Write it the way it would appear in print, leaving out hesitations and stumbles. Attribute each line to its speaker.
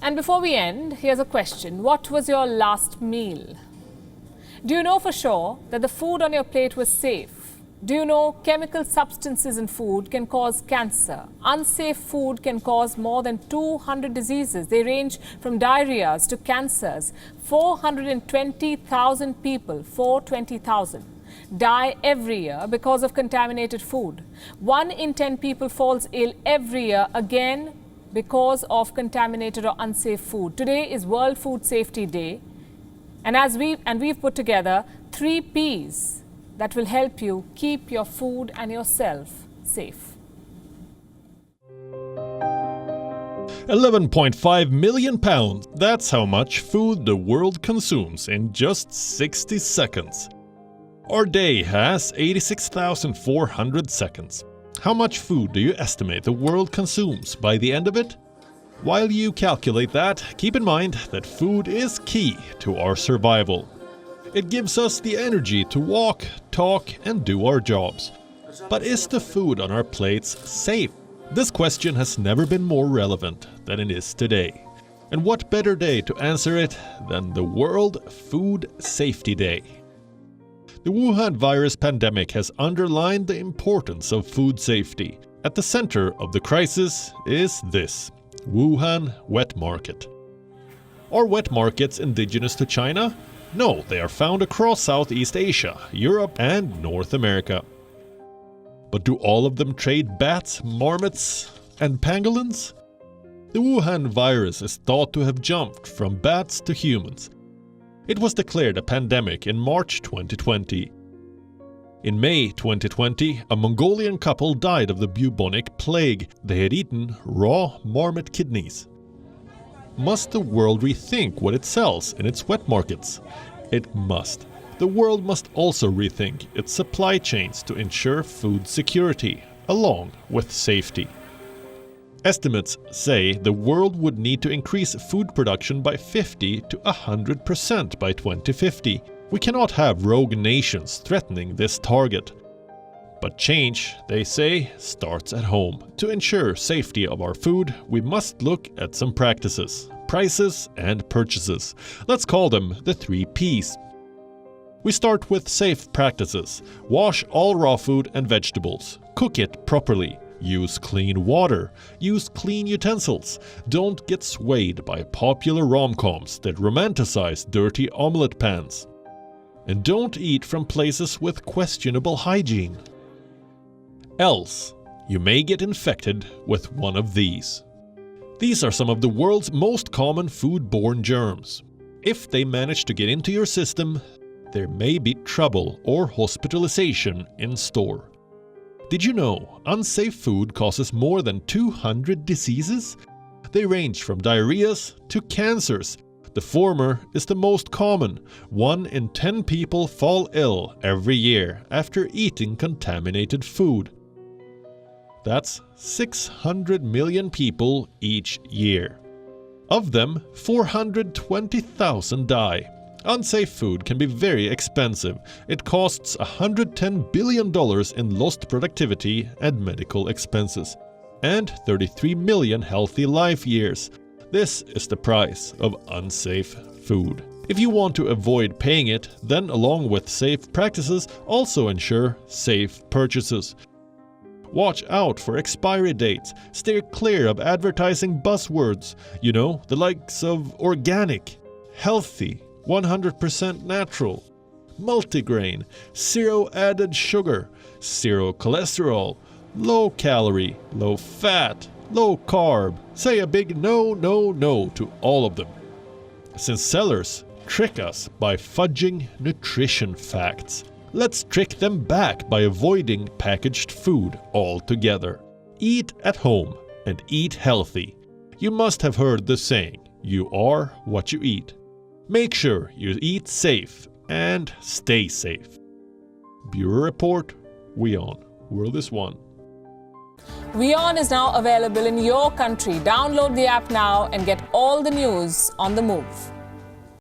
Speaker 1: And before we end, here's a question. What was your last meal? Do you know for sure that the food on your plate was safe? Do you know chemical substances in food can cause cancer? Unsafe food can cause more than 200 diseases. They range from diarrheas to cancers. 420,000 people, 420,000, die every year because of contaminated food. 1 in 10 people falls ill every year, again because of contaminated or unsafe food. Today is World Food Safety Day. And we've put together 3 P's that will help you keep your food and yourself safe.
Speaker 2: 11.5 million pounds. That's how much food the world consumes in just 60 seconds. Our day has 86,400 seconds. How much food do you estimate the world consumes by the end of it? While you calculate that, keep in mind that food is key to our survival. It gives us the energy to walk, talk, and do our jobs. But is the food on our plates safe? This question has never been more relevant than it is today. And what better day to answer it than the World Food Safety Day? The Wuhan virus pandemic has underlined the importance of food safety. At the center of the crisis is this: Wuhan wet market. Are wet markets indigenous to China? No, they are found across Southeast Asia, Europe, and North America. But do all of them trade bats, marmots, and pangolins? The Wuhan virus is thought to have jumped from bats to humans. It was declared a pandemic in March 2020. In May 2020, a Mongolian couple died of the bubonic plague. They had eaten raw marmot kidneys. Must the world rethink what it sells in its wet markets? It must. The world must also rethink its supply chains to ensure food security, along with safety. Estimates say the world would need to increase food production by 50 to 100% by 2050. We cannot have rogue nations threatening this target. But change, they say, starts at home. To ensure safety of our food, we must look at some practices, prices, and purchases. Let's call them the 3 Ps. We start with safe practices. Wash all raw food and vegetables. Cook it properly. Use clean water. Use clean utensils. Don't get swayed by popular rom-coms that romanticize dirty omelette pans. And don't eat from places with questionable hygiene. Else, you may get infected with one of these. These are some of the world's most common foodborne germs. If they manage to get into your system, there may be trouble or hospitalization in store. Did you know unsafe food causes more than 200 diseases? They range from diarrheas to cancers. The former is the most common. 1 in 10 people fall ill every year after eating contaminated food. That's 600 million people each year. Of them, 420,000 die. Unsafe food can be very expensive. It costs $110 billion in lost productivity and medical expenses, and 33 million healthy life years. This is the price of unsafe food. If you want to avoid paying it, then along with safe practices, also ensure safe purchases. Watch out for expiry dates. Steer clear of advertising buzzwords. You know, the likes of organic, healthy, 100% natural, multigrain, zero added sugar, zero cholesterol, low calorie, low fat, low carb. Say a big no, no, no to all of them. Since sellers trick us by fudging nutrition facts, let's trick them back by avoiding packaged food altogether. Eat at home and eat healthy. You must have heard the saying, you are what you eat. Make sure you eat safe and stay safe. Bureau Report, WION. World is one.
Speaker 1: WION is now available in your country. Download the app now and get all the news on the move.